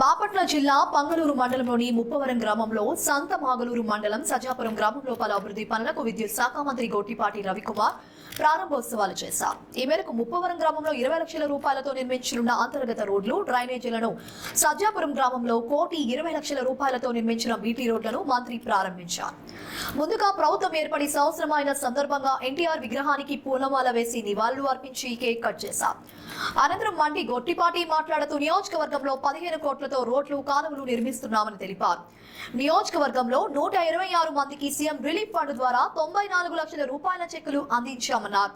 బాపట్ల జిల్లా పంగలూరు మండలంలోని ముప్పవరం గ్రామంలో సంత మాగలూరు మండలం సజాపురం గ్రామంలో పలు అభివృద్ధి పనులకు విద్యుత్ శాఖ మంత్రి గొట్టిపాటి రవికుమార్ ప్రారంభోత్సవాలు చేశారు. ఈ మేరకు ముప్పవరం గ్రామంలో 20 లక్షల రూపాయలతో నిర్మించనున్న అంతర్గత రోడ్లు, డ్రైనేజీలను, సజాపురం గ్రామంలో 1,20,00,000 రూపాయలతో నిర్మించిన బీటీ రోడ్లను మంత్రి ప్రారంభించారు. ముందుగా ప్రభుత్వం ఏర్పడి సంవత్సరమైన సందర్భంగా ఎన్టీఆర్ విగ్రహానికి పూలమాల వేసి నివాళులు అర్పించి కేక్ కట్ చేశారు. అనంతరం మంత్రి గొట్టిపాటి మాట్లాడుతూ నియోజకవర్గంలో 15 కోట్లతో రోడ్లు, కాలువలు నిర్మిస్తున్నామని తెలిపారు. నియోజకవర్గంలో 126 మందికి సీఎం రిలీఫ్ ఫండ్ ద్వారా 94 లక్షల రూపాయల చెక్కులు అందించామన్నారు.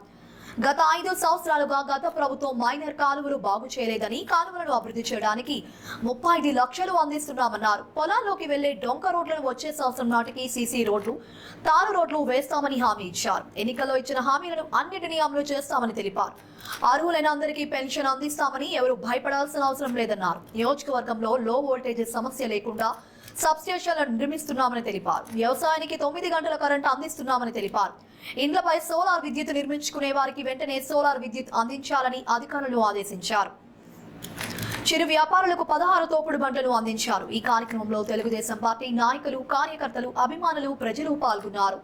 గత 5 సంవత్సరాలుగా గత ప్రభుత్వం మైనర్ కాలువలు బాగు చేయలేదని, కాలువలను అభివృద్ధి చేయడానికి 35 లక్షలు అందిస్తున్నామన్నారు. పొలాల్లోకి వెళ్లే డొంక రోడ్లను వచ్చే సంవత్సరం నాటికి సీసీ రోడ్లు, తారు రోడ్లు వేస్తామని హామీ ఇచ్చారు. ఎన్నికల్లో ఇచ్చిన హామీలను అన్నిటినీ అమలు చేస్తామని తెలిపారు. అర్హులైన అందరికీ పెన్షన్ అందిస్తామని, ఎవరు భయపడాల్సిన అవసరం లేదన్నారు. నియోజకవర్గంలో లో వోల్టేజ్ సమస్య లేకుండా సబ్స్టేషన్లను నిర్మిస్తున్నామని తెలిపారు. వ్యవసాయానికి 9 గంటల కరెంటు అందిస్తున్నామని తెలిపారు. ఇండ్లపై సోలార్ విద్యుత్ నిర్మించుకునే వారికి వెంటనే సోలార్ విద్యుత్ అందించాలని అధికారులను ఆదేశించారు. చిరు వ్యాపారులకు 16 తోపుడు బండ్లను అందించారు. ఈ కార్యక్రమంలో తెలుగుదేశం పార్టీ నాయకులు, కార్యకర్తలు, అభిమానులు, ప్రజలు పాల్గొన్నారు.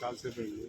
చాలాసేపు అయింది.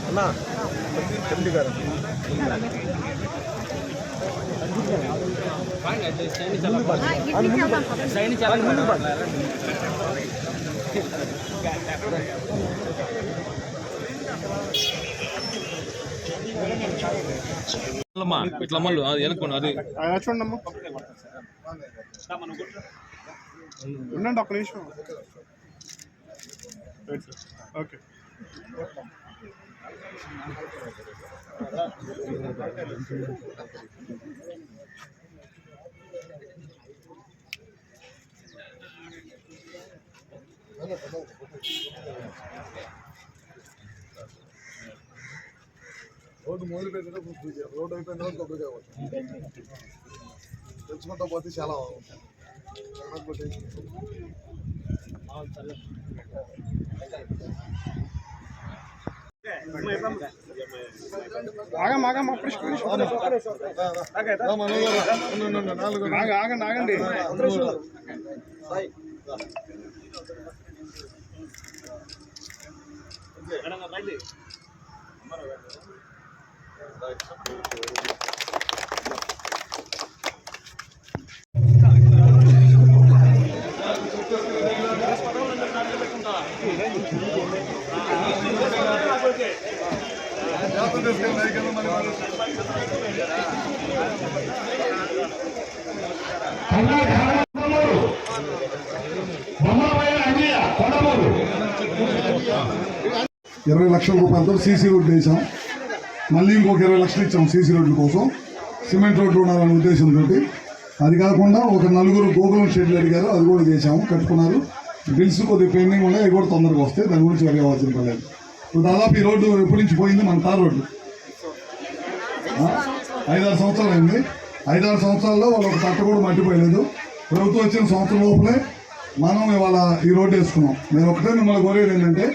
అన్నా ఎండి గారు ఇట్లా మళ్ళీ అది వెనుకోండి అది చూడమ్మా ఉండండి ఒక్క నిమిషం ఓకే రోడ్డు మొదలు పెట్టిన రోడ్డు అయిపోయిన తర్వాత కొబ్బరి కావచ్చు తెలుసుకుంటా పోతే చాలా ఆగండి ₹20 లక్షలతో సీసీ రోడ్డు వేసాం. మళ్ళీ ఇంకొక 20 లక్షలు ఇచ్చాం సీసీ రోడ్ల కోసం. సిమెంట్ రోడ్లు ఉండాలనే ఉద్దేశంతో. అది కాకుండా ఒక 4 గోకులం షెడ్లు అడిగారు, అది కూడా చేసాము, కట్టుకున్నారు. బిల్స్ కొద్దిగా పెండింగ్ ఉన్నాయి, అవి కూడా తొందరగా వస్తాయి, దాని గురించి వరి అవ్వాల్సిన పర్లేదు. ఇప్పుడు దాదాపు ఈ రోడ్డు ఎప్పటి నుంచి పోయింది, మన తార్ రోడ్డు 5-6 సంవత్సరాలు అయింది. 5-6 సంవత్సరాల్లో వాళ్ళు ఒక తట్ట కూడా మట్టిపోయలేదు. ప్రభుత్వం వచ్చిన సంవత్సరం లోపలే మనం ఇవాళ ఈ రోడ్డు వేసుకున్నాం. నేను ఒకటే మిమ్మల్ని కోరేది ఏంటంటే,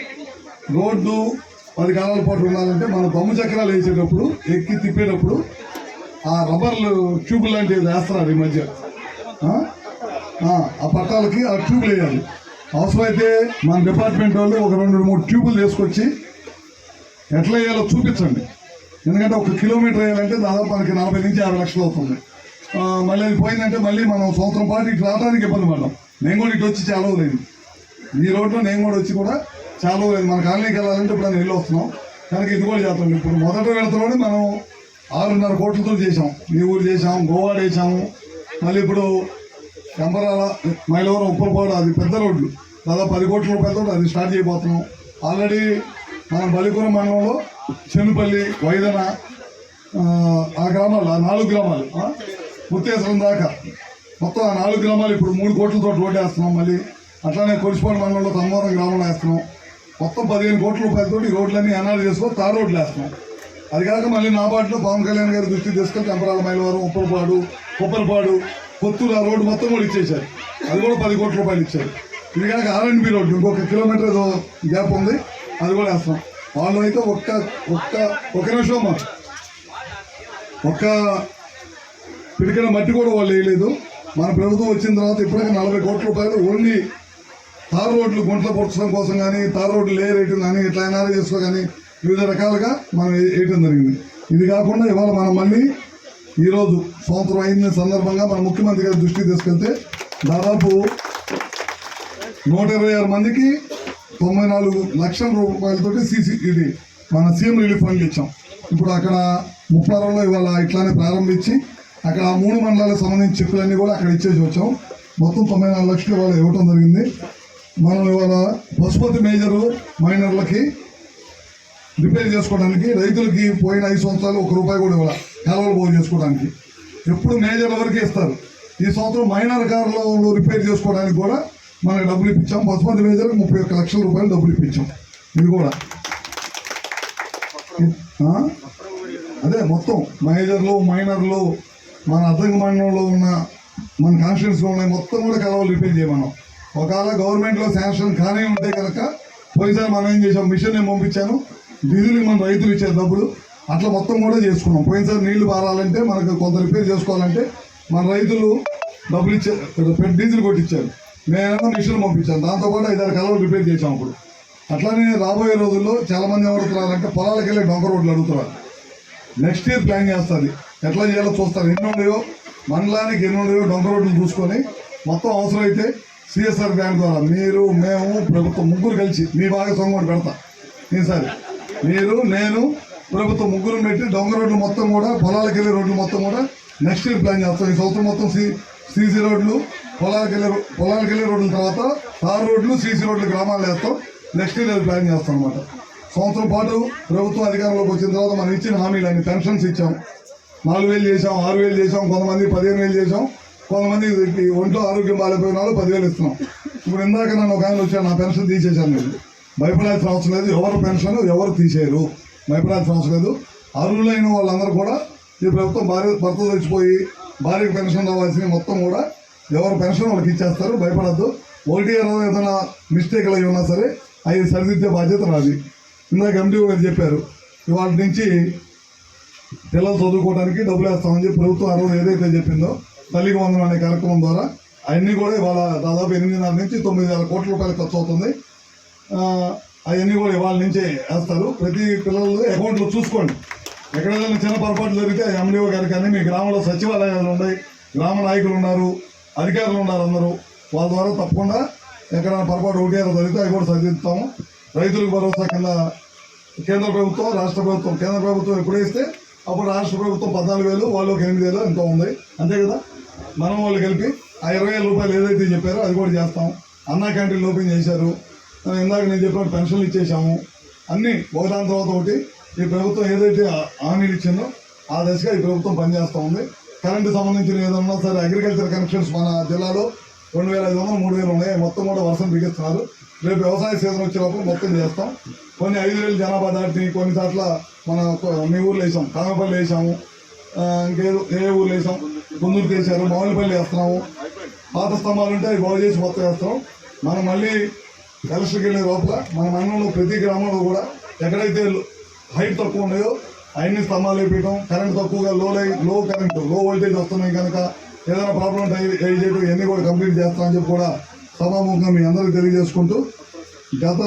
రోడ్డు 10 కాలాల పాటు ఉండాలంటే మనం దమ్ము చక్రాలు వేసేటప్పుడు ఎక్కి తిప్పేటప్పుడు ఆ రబ్బర్లు ట్యూబ్ లాంటివి వేస్తున్నారు ఈ మధ్య. ఆ పట్టాలకి ఆ ట్యూబ్లు వేయాలి. అవసరమైతే మన డిపార్ట్మెంట్ వాళ్ళు ఒక 2-3 ట్యూబులు తీసుకొచ్చి ఎట్లా వేయాలో చూపించండి. ఎందుకంటే 1 కిలోమీటర్ వేయాలంటే దాదాపు మనకి 40 నుంచి 50 లక్షలు అవుతుంది. మళ్ళీ అది పోయిందంటే మళ్ళీ మనం సంవత్సరం పాటు ఇటు రావడానికి ఇబ్బంది పడ్డాం. నేను కూడా ఇటు వచ్చి చాలా లేదు, ఈ రోడ్లో నేను కూడా వచ్చి కూడా చాలా లేదు. మన కాలనీకి వెళ్ళాలంటే ఇప్పుడు వెళ్ళి వస్తున్నాం, కనుక ఇది కూడా చేస్తాం. ఇప్పుడు మొదట వెళ్తున్నాం మనం 6.5 కోట్లతో చేసాం. ఈ ఊరు చేసాం, గోవాడ వేసాము, మళ్ళీ ఇప్పుడు కంబరాల, మైలవరం, ఉప్పలపాడు, అది పెద్ద రోడ్లు దాదాపు 10 కోట్ల రూపాయలతో అది స్టార్ట్ చేయబోతున్నాం. ఆల్రెడీ మన బలిపురం మండలంలో చెన్నుపల్లి, వైదన, ఆ గ్రామాలు, ఆ 4 గ్రామాలు, ముత్తేశ్వరం దాకా మొత్తం ఆ 4 గ్రామాలు ఇప్పుడు 3 కోట్లతో రోడ్డు వేస్తున్నాం. మళ్ళీ అట్లానే కొలిసిపాడు మండలంలో తమ్మవరం గ్రామంలో వేస్తున్నాం. మొత్తం 15 కోట్ల రూపాయలతో ఈ రోడ్లన్నీ ఎన్ఆర్ చేసుకొని తార్ రోడ్లు వేస్తున్నాం. అది కాక మళ్ళీ నాబాటులో పవన్ కళ్యాణ్ గారి దృష్టికి తీసుకొని కంపరాల, మైలవరం, ఉప్పలపాడు, కొత్తూరు ఆ రోడ్డు మొత్తం కూడా ఇచ్చేశారు. అది కూడా 10 కోట్ల రూపాయలు ఇచ్చారు. ఇది కాక R&B రోడ్డు ఇంకొక కిలోమీటర్ ఏదో గ్యాప్ ఉంది, అది కూడా వేస్తాం. వాళ్ళు అయితే ఒక్క నిమిషం ఒక్క పిడికిన మట్టి కూడా వాళ్ళు వేయలేదు. మన ప్రభుత్వం వచ్చిన తర్వాత ఇప్పటికే 40 కోట్ల రూపాయలు ఓన్లీ తార్ రోడ్లు గుంటలు పొడ్చడం కోసం కానీ, తార్ రోడ్లు లేయర్ వేయటం కానీ, ఇట్లా ఎన్ఆర్ చేసుకో కానీ వివిధ రకాలుగా మనం వేయటం జరిగింది. ఇది కాకుండా ఇవాళ మనం మళ్ళీ ఈరోజు సంవత్సరం అయిన సందర్భంగా మన ముఖ్యమంత్రి గారి దృష్టికి తీసుకెళ్తే దాదాపు 126 మందికి 94 లక్షల రూపాయలతోటి ఇది మన సీఎం రిలీఫ్ ఫండ్లు ఇచ్చాం. ఇప్పుడు అక్కడ ముప్పారంలో ఇవాళ ఇట్లానే ప్రారంభించి అక్కడ 3 మండలాలకు సంబంధించిన చెక్కులన్నీ కూడా అక్కడ ఇచ్చేసి వచ్చాం. మొత్తం 94 లక్షలు ఇవాళ ఇవ్వటం జరిగింది. మనం ఇవాళ పశుపతి మేజరు మైనర్లకి రిపేర్ చేసుకోవడానికి, రైతులకి పోయిన 5 సంవత్సరాలు ₹1 కూడా ఇవ్వాలి కాలువలు బాగు చేసుకోవడానికి. ఎప్పుడు మేజర్ల వరకే ఇస్తారు. ఈ సంవత్సరం మైనర్ కార్లు రిపేర్ చేసుకోవడానికి కూడా మనకు డబ్బులు ఇప్పించాం. పశుపతి మేజర్కి 31 లక్షల రూపాయలు డబ్బులు ఇప్పించాం. ఇది కూడా అదే మొత్తం మేజర్లు, మైనర్లు, మన అద్దెక మండలంలో ఉన్న మన కాన్స్టిట్యూన్సీలో ఉన్నాయి మొత్తం కూడా కాలువలు రిపేర్ చేయమన్నాం. ఒకవేళ గవర్నమెంట్లో శాంక్షన్ కానీ ఉంటే కనుక పోయిసారి మనం ఏం చేసాం, మిషన్ పంపించాను, డీజిల్కి మన రైతులు ఇచ్చే డబ్బులు అట్లా మొత్తం కూడా చేసుకున్నాం. పోయినసారి నీళ్లు పారాలంటే మనకు కొంత రిపేర్ చేసుకోవాలంటే మన రైతులు డబ్బులు ఇచ్చారు, డీజిల్ కొట్టించారు, మేమేమో మిషన్ పంపించాను, దాంతోపాటు 5-6 కలవలు రిపేర్ చేసాం. అప్పుడు అట్లానే రాబోయే రోజుల్లో చాలామంది ఏమడుగుతున్నారంటే పొలాలకు వెళ్ళి డొంక రోడ్లు అడుగుతున్నారు. నెక్స్ట్ ఇయర్ ప్లాన్ చేస్తుంది, ఎట్లా చేయాలో చూస్తారు. ఎన్ని ఉన్నాయో మండలానికి ఎన్ని ఉన్నాయో డొంక రోడ్లు చూసుకొని మొత్తం అవసరమైతే సిఎస్ఆర్ బ్యాంక్ ద్వారా మీరు, మేము, ప్రభుత్వం ముగ్గురు కలిసి మీ భాగస్వామ్యం కూడా పెడతా. ఈసారి మీరు, నేను, ప్రభుత్వం ముగ్గురు పెట్టి డొంక రోడ్లు మొత్తం కూడా, పొలాలకు వెళ్ళే రోడ్లు మొత్తం కూడా నెక్స్ట్ ఇయర్ ప్లాన్ చేస్తాం. ఈ సంవత్సరం మొత్తం సీసీ రోడ్లు, పొలాలకు వెళ్ళే రోడ్ల తర్వాత తార్ రోడ్లు, సీసీ రోడ్లు గ్రామాలు వేస్తాం. నెక్స్ట్ ఇయర్ ప్లాన్ చేస్తాం అనమాట. సంవత్సరం పాటు ప్రభుత్వం అధికారంలోకి వచ్చిన తర్వాత మనం ఇచ్చిన హామీలన్నీ పెన్షన్స్ ఇచ్చాం. 4,000 చేసాం, 6,000 చేసాం, కొంతమంది 15,000 చేసాం, కొంతమంది ఒంట్లో ఆరోగ్యం బాగాలేకపోయిన వాళ్ళు 10,000 ఇస్తున్నాం. ఇప్పుడు ఇందాక నన్ను ఒక ఆయన వచ్చాను, నా పెన్షన్ తీసేశాను. నేను భయపడాల్సిన అవసరం లేదు, ఎవరు పెన్షన్ ఎవరు తీసేయరు, భయపడాల్సిన అవసరం లేదు. అర్హులైన వాళ్ళందరూ కూడా ఈ ప్రభుత్వం భర్త తెచ్చిపోయి భార్యకు పెన్షన్ రావాల్సిన మొత్తం కూడా ఎవరు పెన్షన్ వాళ్ళకి ఇచ్చేస్తారు, భయపడద్దు. 1-2 ఏదైనా మిస్టేక్లు అయి ఉన్నా సరే అవి సరిదిద్దే బాధ్యత నాది. ఇందాక ఎండిఓ గారు చెప్పారు, ఇవాళ నుంచి పిల్లలు చదువుకోవడానికి డబ్బులు వేస్తామని చెప్పి ప్రభుత్వం ఆ రోజు ఏదైతే చెప్పిందో తల్లికి వందనం అనే కార్యక్రమం ద్వారా అవన్నీ కూడా ఇవాళ దాదాపు 8,500 నుంచి 9,000 కోట్ల రూపాయలు ఖర్చు అవుతుంది. అవన్నీ కూడా ఇవాళ నుంచే వేస్తారు. ప్రతి పిల్లలు అకౌంట్లో చూసుకోండి. ఎక్కడైనా చిన్న పొరపాటు జరిగితే ఎండిఓ గారు కానీ, మీ గ్రామంలో సచివాలయాలు ఉన్నాయి, గ్రామ నాయకులు ఉన్నారు, అధికారులు ఉన్నారు, అందరూ వాళ్ళ ద్వారా తప్పకుండా ఎక్కడైనా పొరపాటు 1-2 జరిగితే అవి కూడా సరిదిద్దుతాము. రైతులకు భరోసా కింద కేంద్ర ప్రభుత్వం, రాష్ట్ర ప్రభుత్వం, కేంద్ర ప్రభుత్వం ఎప్పుడు వేస్తే అప్పుడు రాష్ట్ర ప్రభుత్వం 14,000, వాళ్ళకి 8,000 ఎంతో ఉంది, అంతే కదా. మనం వాళ్ళు కలిపి ఆ 20,000 రూపాయలు ఏదైతే చెప్పారో అది కూడా చేస్తాం. అన్నా క్యాంటీన్లు ఓపెన్ చేశారు, ఇందాక నేను చెప్పినట్టు పెన్షన్లు ఇచ్చేసాము. అన్నీ ఒకదాని తర్వాత ఒకటి ఈ ప్రభుత్వం ఏదైతే హామీలు ఇచ్చిందో ఆ దశగా ఈ ప్రభుత్వం పనిచేస్తూ ఉంది. కరెంటు సంబంధించిన ఏదన్నా సరే అగ్రికల్చర్ కనెక్షన్స్ మన జిల్లాలో 2,500, 3,000 ఉన్నాయి, మొత్తం కూడా వర్షం బిగిస్తున్నారు. రేపు వ్యవసాయ సీజన్ వచ్చినప్పుడు మొత్తం చేస్తాం. కొన్ని 5,000 జనాభా దాటి కొన్ని చోట్ల మన మీ ఊర్లో వేసాం, కామపల్లి వేసాము, ఇంకేదో ఏ ఊర్లో వేసాం, గుందూరుకి వేసారు, మామిడిపల్లి వేస్తున్నాము. పాత స్తంభాలు ఉంటే అవి బాగు చేసి మొత్తం వేస్తాం. మనం మళ్ళీ కలెక్టర్కి వెళ్ళే లోపల మన మండలంలో ప్రతి గ్రామంలో కూడా ఎక్కడైతే హైట్ తక్కువ ఉన్నాయో అవన్నీ స్తంభాలు వేయడం, కరెంట్ తక్కువగా లో కరెంట్ లో వోల్టేజ్ వస్తున్నాయి కనుక ఏదైనా ప్రాబ్లం చేయడం ఇవన్నీ కూడా కంప్లీట్ చేస్తామని చెప్పి కూడా సభాముఖంగా మీ అందరికీ తెలియజేసుకుంటూ, గత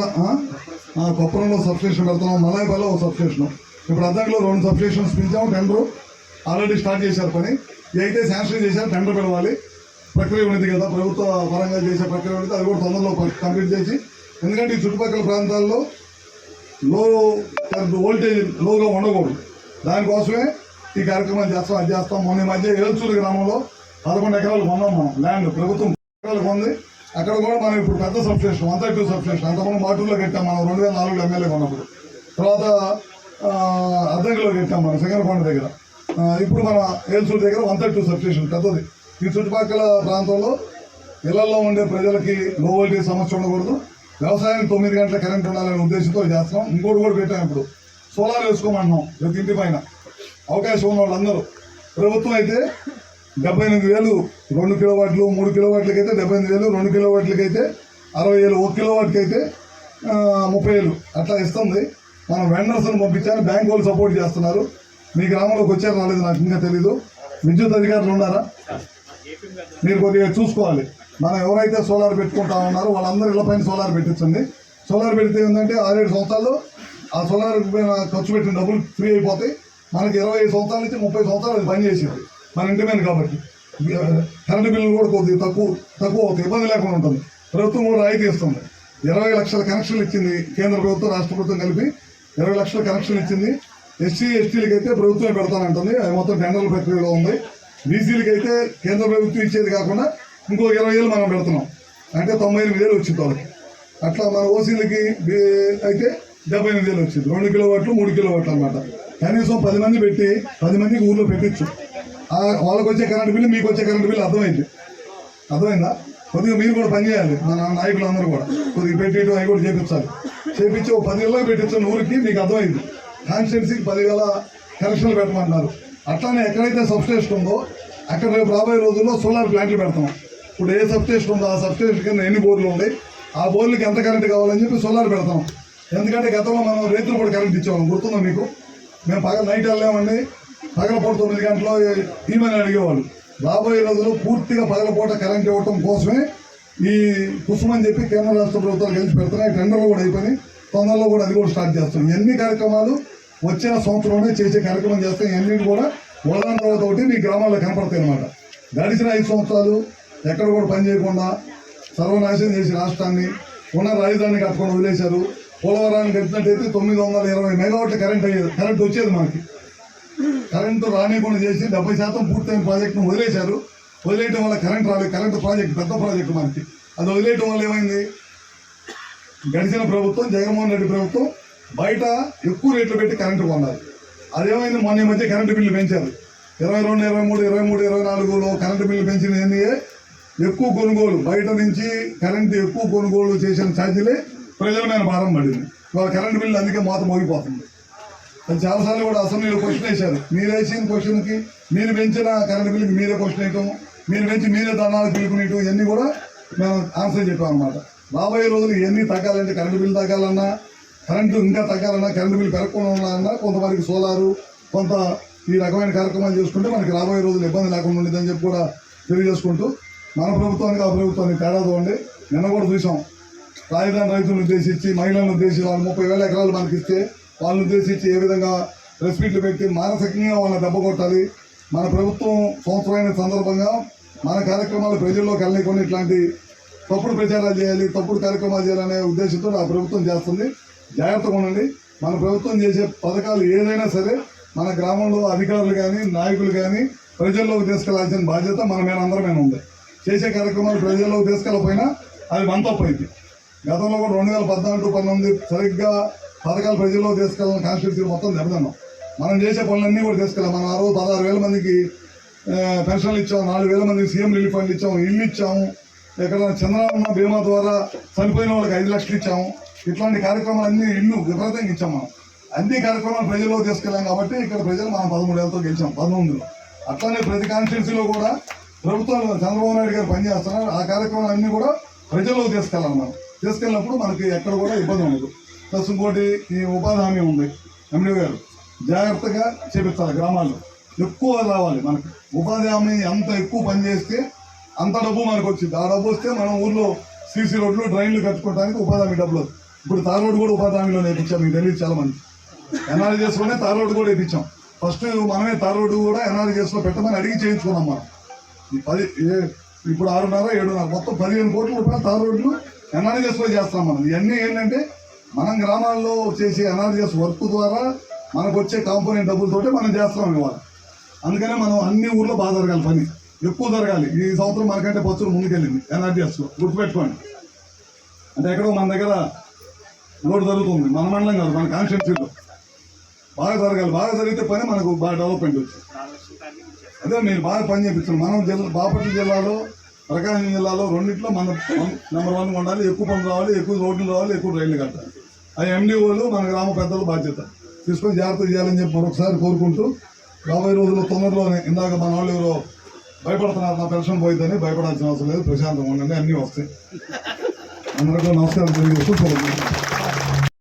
కొప్పరంలో సబ్స్టేషన్ పెడుతున్నాం, మలాయపల్లిలో ఒక సబ్స్టేషన్, ఇప్పుడు అద్దంకిలో 2 సబ్స్టేషన్స్ పిలిచాము. టెండర్ ఆల్రెడీ స్టార్ట్ చేశారు పని. ఏదైతే శాంక్షన్ చేశారు టెండర్ పిలవాలి, ప్రక్రియ ఉన్నది కదా, ప్రభుత్వ పరంగా చేసే ప్రక్రియ ఉన్నది, అది కూడా తొందరలో కంప్లీట్ చేసి, ఎందుకంటే ఈ చుట్టుపక్కల ప్రాంతాల్లో లో వోల్టేజ్ లోగా ఉండకూడదు, దానికోసమే ఈ కార్యక్రమాలు చేస్తాం. అది చేస్తాం. మొన్న మధ్య ఏల్చూరు గ్రామంలో 11 ఎకరాలు కొన్నాం మనం, ల్యాండ్ ప్రభుత్వం ఎకరాలు కొంది. అక్కడ కూడా మనం ఇప్పుడు పెద్ద సబ్స్టేషన్ 132 సబ్స్టేషన్ అంతకుముందు మాటూరులో కట్టాం మనం 2004 ఎమ్మెల్యే కొన్నప్పుడు. తర్వాత అద్దంకిలో కట్టాం మనం సింగరకొండ దగ్గర. ఇప్పుడు మన ఏల్చూరు దగ్గర 132 సబ్స్టేషన్ పెద్దది. ఈ చుట్టుపక్కల ప్రాంతంలో ఇళ్లలో ఉండే ప్రజలకి లో వోల్టేజ్ సమస్య ఉండకూడదు, వ్యవసాయానికి 9 గంటల కరెంట్ ఉండాలనే ఉద్దేశంతో చేస్తున్నాం. ఇంకోటి కూడా పెట్టాం, ఇప్పుడు సోలార్ వేసుకోమంటున్నాం ప్రతి ఇంటి పైన. అవకాశం ఉన్న వాళ్ళందరూ, ప్రభుత్వం అయితే 78,000 2 కిలోవాట్లు, 3 కిలోవాట్లకి అయితే 78,000, 2 కిలోవాట్లకి అయితే 60,000, 1 కిలోవాట్కి అయితే 30,000 అట్లా ఇస్తుంది. మనం వెండర్స్ని పంపించాలి, బ్యాంక్ వాళ్ళు సపోర్ట్ చేస్తున్నారు. మీ గ్రామంలోకి వచ్చారు రాలేదు నాకు ఇంకా తెలీదు. విద్యుత్ అధికారులు ఉన్నారా, మీరు కొద్దిగా చూసుకోవాలి. మనం ఎవరైతే సోలార్ పెట్టుకుంటా ఉన్నారో వాళ్ళందరూ ఇళ్లపైన సోలార్ పెట్టించండి. సోలార్ పెడితే ఏంటంటే 6-7 సంవత్సరాల్లో ఆ సోలార్ ఖర్చు పెట్టిన డబ్బులు ఫ్రీ అయిపోతాయి. మనకి 25 సంవత్సరాల నుంచి 30 సంవత్సరాలు అది పనిచేసింది మన ఇంటి మీద కాబట్టి కరెంటు బిల్లులు కూడా కొద్దిగా తక్కువ అవుతాయి, ఇబ్బంది లేకుండా ఉంటుంది. ప్రభుత్వం కూడా రాయితీ ఇస్తుంది. 20 లక్షల కనెక్షన్లు ఇచ్చింది కేంద్ర ప్రభుత్వం, రాష్ట్ర ప్రభుత్వం కలిపి 20 లక్షల కనెక్షన్లు ఇచ్చింది. ఎస్సీ ఎస్టీలకి అయితే ప్రభుత్వమే పెడతానంటుంది, అది మొత్తం టెండర్ల ప్రక్రియలో ఉంది. బీసీలకి అయితే కేంద్ర ప్రభుత్వం ఇచ్చేది కాకుండా ఇంకో 20,000 మనం పెడుతున్నాం, అంటే 98,000 వచ్చింది వాళ్ళకి. అట్లా మన ఓసీలకి అయితే 78,000 వచ్చింది. 2 కిలోవాట్లు 3 కిలోవాట్లు అనమాట. కనీసం 10 మంది పెట్టి 10 మందికి ఊళ్ళో పెట్టించు. వాళ్ళకి వచ్చే కరెంట్ బిల్లు మీకు వచ్చే కరెంట్ బిల్లు అర్థమైందా? కొద్దిగా మీరు కూడా పనిచేయాలి, మన నాయకులు అందరూ కూడా కొద్దిగా పెట్టేయడం అవి కూడా చేపించి ఓ 10 ఇళ్ళకి పెట్టించండి ఊరికి. మీకు అర్థమైంది, కాన్స్టిట్యున్సీకి 10,000 కనెక్షన్లు పెట్టమంటున్నారు. అట్లానే ఎక్కడైతే సబ్స్టేషన్ ఉందో అక్కడ రేపు రాబోయే రోజుల్లో సోలార్ ప్లాంట్లు పెడతాం. ఇప్పుడు ఏ సబ్స్టేషన్ ఉందో ఆ సబ్స్టేషన్ కింద ఎన్ని బోర్లు ఉన్నాయి, ఆ బోర్లకి ఎంత కరెంట్ కావాలని చెప్పి సోలార్ పెడతాం. ఎందుకంటే గతంలో మనం రైతులు కూడా కరెంట్ ఇచ్చేవాళ్ళం, గుర్తుందా మీకు? మేము నైట్ వెళ్ళామండి, పగలపూట 9 గంటలు ఈమెను అడిగేవాళ్ళు. రాబోయే రోజుల్లో పూర్తిగా పగలపూట కరెంట్ ఇవ్వటం కోసమే ఈ కుసుమ అని చెప్పి కేంద్ర రాష్ట్ర ప్రభుత్వాలు కలిసి పెడుతున్నాయి. టెండర్లు కూడా అయిపోయినాయి, తొందరలో కూడా అది కూడా స్టార్ట్ చేస్తాం. ఎన్ని కార్యక్రమాలు వచ్చిన సంవత్సరంలోనే చేసే కార్యక్రమం చేస్తాం. ఇవన్నీ కూడా వదలని తర్వాత ఒకటి మీ గ్రామాల్లో కనపడతాయి అన్నమాట. గడిచిన 5 సంవత్సరాలు ఎక్కడ కూడా పని చేయకుండా సర్వనాశనం చేసి రాష్ట్రాన్ని ఉన్న రాజధాని కట్టకుండా వదిలేశారు. పోలవరాన్ని కట్టినట్టయితే 920 మెగావాట్ల కరెంట్ వచ్చేది మనకి. కరెంటు రానికుండా చేసి 70% పూర్తయిన ప్రాజెక్టును వదిలేశారు. వదిలేయటం వల్ల కరెంట్ రాలేదు. కరెంటు ప్రాజెక్ట్ పెద్ద ప్రాజెక్టు మనకి. అది వదిలేయటం వల్ల ఏమైంది, గడిచిన ప్రభుత్వం జగన్మోహన్ రెడ్డి ప్రభుత్వం బయట ఎక్కువ రేట్లు పెట్టి కరెంటు కొన్నారు. అదేమైంది, మొన్న ఈ మధ్య కరెంటు బిల్లు పెంచారు. 22, 23, 24లో కరెంటు బిల్లు పెంచిన ఎన్నియే ఎక్కువ కొనుగోలు, బయట నుంచి కరెంటు ఎక్కువ కొనుగోలు చేసిన ఛార్జీలే ప్రజల మీద భారం పడింది. ఇవాళ కరెంటు బిల్లు అందుకే మోత మోగిపోతుంది. అది చాలాసార్లు కూడా అసెంబ్లీలో క్వశ్చన్ వేశారు. మీరు వేసిన క్వశ్చన్కి, మీరు పెంచిన కరెంటు బిల్లుకి మీరే క్వశ్చన్ వేయటం, మీరు పెంచి మీరే దండాలు పిలుపునేయటం, ఇవన్నీ కూడా మేము ఆన్సర్ చెప్పాం అనమాట. రాబోయే రోజులు ఇవన్నీ తగ్గాలంటే, కరెంటు బిల్లు తగ్గాలన్నా, కరెంటు ఇంకా తగ్గాలన్నా, కరెంటు బిల్లు పెరగకుండా ఉండాలన్నా కొంతమందికి సోలారు, కొంత ఈ రకమైన కార్యక్రమాలు చేసుకుంటే మనకి రాబోయే రోజులు ఇబ్బంది లేకుండా ఉండేదని చెప్పి కూడా తెలియజేసుకుంటూ, మన ప్రభుత్వానికి ఆ ప్రభుత్వానికి తేడా చూడండి. నిన్న కూడా చూసాం, రాజధాని రైతులను ఉద్దేశించి, మహిళలను ఉద్దేశించి వాళ్ళు 30,000 ఎకరాలు మనకి ఇస్తే వాళ్ళని ఉద్దేశించి ఏ విధంగా ప్రెస్ మీట్లు పెట్టి మానసికంగా వాళ్ళని దెబ్బ కొట్టాలి. మన ప్రభుత్వం సంవత్సరమైన సందర్భంగా మన కార్యక్రమాలు ప్రజల్లోకి వెళ్ళకుండా ఇట్లాంటి తప్పుడు ప్రచారాలు చేయాలి, తప్పుడు కార్యక్రమాలు చేయాలనే ఉద్దేశంతో ఆ ప్రభుత్వం చేస్తుంది. జాగ్రత్తగా ఉండండి. మన ప్రభుత్వం చేసే పథకాలు ఏదైనా సరే మన గ్రామంలో అధికారులు కానీ నాయకులు కానీ ప్రజల్లోకి తీసుకెళ్లాల్సిన బాధ్యత మన మీద అందరమే ఉంది. చేసే కార్యక్రమాలు ప్రజల్లోకి తీసుకెళ్ళకపోయినా అది మన తప్పు అయింది. గతంలో కూడా 2014-19 సరిగ్గా పథకాలు ప్రజల్లో తీసుకెళ్ళిన కాన్స్టిట్యూన్సీ మొత్తం దెబ్బతిన్నాం. మనం చేసే పనులన్నీ కూడా తీసుకెళ్ళాం. మనం 16,000 మందికి పెన్షన్లు ఇచ్చాం, 4,000 మందికి సీఎం రిలీఫ్ ఫండ్ ఇచ్చాం, ఇల్లు ఇచ్చాము, ఎక్కడైనా చంద్రబాబు బీమా ద్వారా చనిపోయిన వాళ్ళకి 5 లక్షలు ఇచ్చాము. ఇట్లాంటి కార్యక్రమాలన్నీ ఇల్లు విపరీతంగా ఇచ్చాం. మనం అన్ని కార్యక్రమాలు ప్రజల్లో తీసుకెళ్ళాం కాబట్టి ఇక్కడ ప్రజలు మనం 13,000తో గెలిచాం 19లో. అట్లానే ప్రతి కాన్స్టిట్యూన్సీలో కూడా ప్రభుత్వాలు చంద్రబాబు నాయుడు గారు పనిచేస్తున్నారు. ఆ కార్యక్రమాలన్నీ కూడా ప్రజల్లో తీసుకెళ్ళాలి. మనం తీసుకెళ్ళినప్పుడు మనకి ఎక్కడ కూడా ఇబ్బంది ఉండదు. ప్లస్ ఇంకోటి, ఈ ఉపాధి హామీ ఉంది, ఎండి గారు జాగ్రత్తగా చేపించాలి. గ్రామాల్లో ఎక్కువ రావాలి మనకి ఉపాధి హామీ. ఎంత ఎక్కువ పని చేస్తే అంత డబ్బు మనకు వచ్చింది. ఆ డబ్బు వస్తే మనం ఊర్లో సీసీ రోడ్లు, డ్రైన్లు కట్టుకోవడానికి ఉపాధి హామీ డబ్బులు. ఇప్పుడు తార్ రోడ్డు కూడా ఉపాధి హామీలో నేర్పించాం. మీకు తెలియదు, చాలా మంది ఎన్ఆర్జీ చేసుకునే తార్ రోడ్డు కూడా వేయించాం. ఫస్ట్ మనమే తార్ రోడ్డు కూడా ఎన్ఆర్జీఎస్లో పెట్టమని అడిగి చేయించుకున్నాం. మనం ఇప్పుడు 6.5, 7.5 మొత్తం 15 కోట్ల రూపాయలు తార్ రోడ్లు ఎన్ఆర్జీఎస్లో చేస్తాం. మనం ఇవన్నీ ఏంటంటే మనం గ్రామాల్లో చేసే ఎన్ఆర్జీఎస్ వర్క్ ద్వారా మనకు వచ్చే కాంపోనెంట్ డబ్బులతోటే మనం చేస్తున్నాం ఇవాళ. అందుకనే మనం అన్ని ఊర్లో బాగా జరగాలి, పని ఎక్కువ జరగాలి. ఈ సంవత్సరం మనకంటే పచ్చులు ముందుకెళ్ళింది ఎన్ఆర్జీఎస్లో, గుర్తుపెట్టుకోండి. అంటే ఎక్కడో మన దగ్గర లోటు జరుగుతుంది, మన మండలం కాదు, మన కాన్స్టిట్యూన్సీలో బాగా జరగాలి. బాగా జరిగితే పని మనకు బాగా డెవలప్మెంట్ వచ్చింది. అదే మీరు బాగా పని చేయించారు. మనం బాపట్ల జిల్లాలో, ప్రకాశం జిల్లాలో రెండింటిలో మన నెంబర్ 1 ఉండాలి. ఎక్కువ పనులు రావాలి, ఎక్కువ రోడ్లు రావాలి, ఎక్కువ రైళ్లు కట్టాలి. ఆ ఎండిఓలు మన గ్రామ పెద్దలు బాధ్యత తీసుకొని జాగ్రత్త చేయాలని చెప్పి మరొకసారి కోరుకుంటూ, రాబోయే రోజుల్లో తొందరలోనే ఇందాక మన వాళ్ళు ఎవరో భయపడుతున్నారు, నా పెన్షన్ పోయిద్దని భయపడాల్సిన అవసరం లేదు, ప్రశాంతంగా ఉండండి, అన్నీ వస్తాయి. అందరికీ నమస్కారం తెలియజేస్తూ